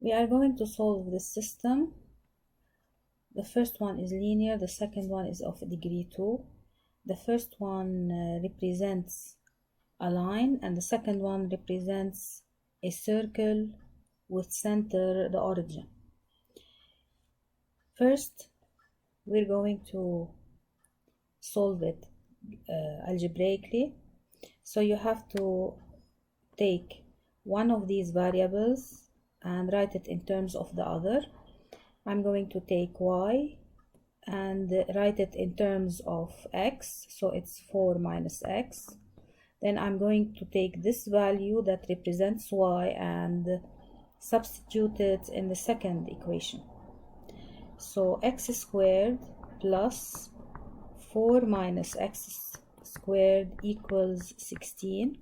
We are going to solve this system. The first one is linear, the second one is of degree 2. The first one represents a line, and the second one represents a circle with center the origin. First, we're going to solve it algebraically. So you have to take one of these variables and write it in terms of the other. I'm going to take y and write it in terms of x, so it's 4 minus x. Then I'm going to take this value that represents y and substitute it in the second equation. So x squared plus 4 minus x squared equals 16.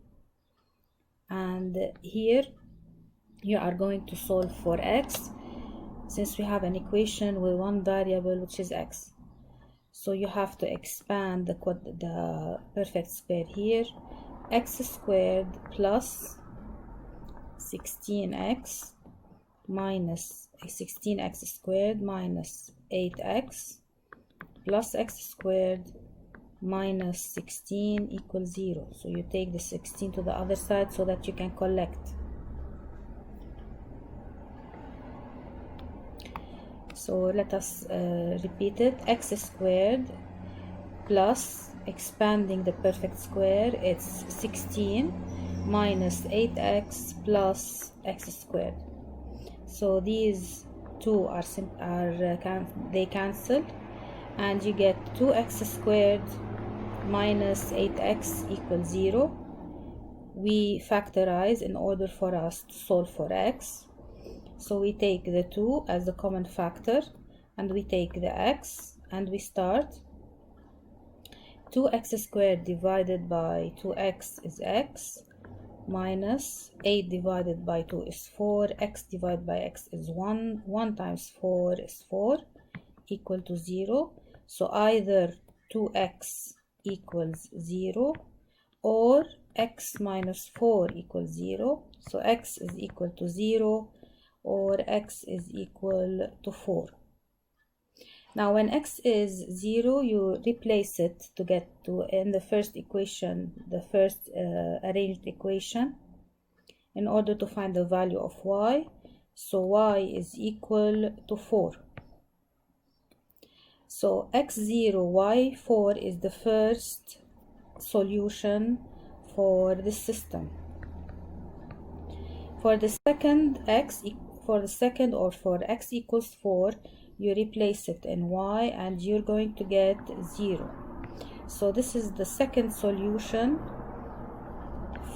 And here you are going to solve for x, since we have an equation with one variable which is x. So you have to expand the perfect square here. X squared plus 16x minus 16x squared minus 8x plus x squared minus 16 equals 0. So you take the 16 to the other side so that you can collect. So let us repeat it. X squared plus, expanding the perfect square, it's 16 minus 8x plus x squared. So these two they cancel, and you get 2x squared minus 8x equals 0. We factorize in order for us to solve for x. So we take the 2 as the common factor, and we take the x, and we start. 2x squared divided by 2x is x, minus 8 divided by 2 is 4, x divided by x is 1, 1 times 4 is 4, equal to 0. So either 2x equals 0 or x minus 4 equals 0. So x is equal to 0 or x is equal to 4. Now when x is 0, you replace it to get to in the first equation, the first arranged equation, in order to find the value of y. So y is equal to 4. So x0, y4 is the first solution for this system. For the second or for x equals 4, you replace it in y and you're going to get 0. So this is the second solution.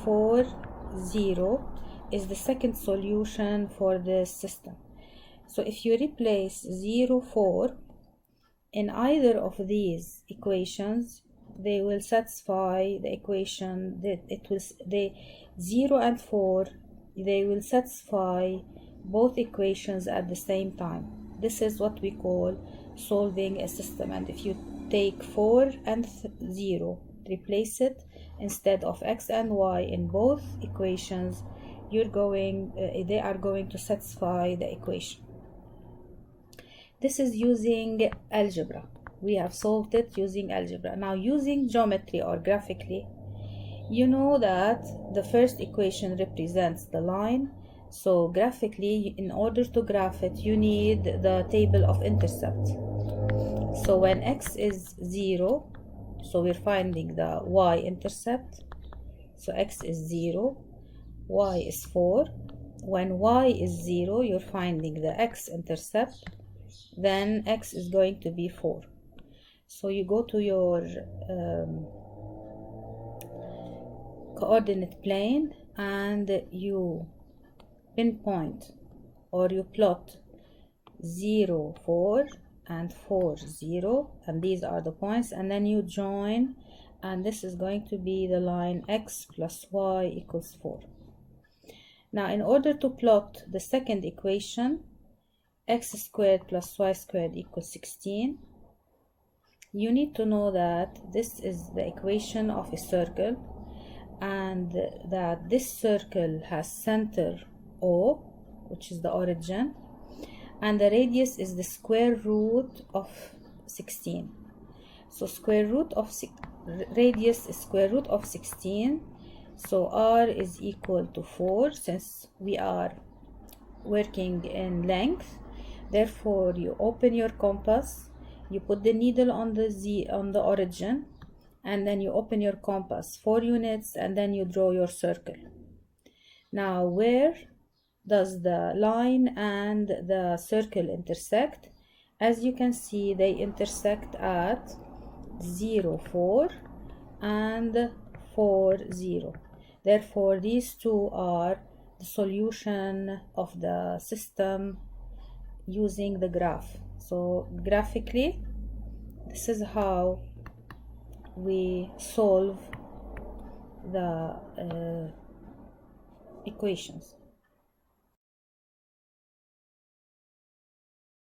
4, 0 is the second solution for this system. So if you replace 0, 4 in either of these equations, they will satisfy the equation that 0 and 4, they will satisfy both equations at the same time. This is what we call solving a system. And if you take 4 and 0, replace it instead of x and y in both equations, they are going to satisfy the equation. This is using algebra. We have solved it using algebra. Now using geometry or graphically, you know that the first equation represents the line. So graphically, in order to graph it, you need the table of intercept. So when x is 0, so we're finding the y-intercept. So x is 0, y is 4. When y is 0, you're finding the x-intercept. Then x is going to be 4. So you go to your coordinate plane and you pinpoint or you plot 0, 4 and 4, 0, and these are the points, and then you join, and this is going to be the line x plus y equals 4. Now in order to plot the second equation, x squared plus y squared equals 16, you need to know that this is the equation of a circle, and that this circle has center O, which is the origin, and the radius is the square root of 16. So radius is square root of 16. So r is equal to 4, since we are working in length. Therefore, you open your compass, you put the needle on the origin, and then you open your compass 4 units, and then you draw your circle. Now, where does the line and the circle intersect? As you can see, they intersect at 0, 4 and 4, 0. Therefore, these two are the solution of the system using the graph. So graphically, this is how we solve the equations.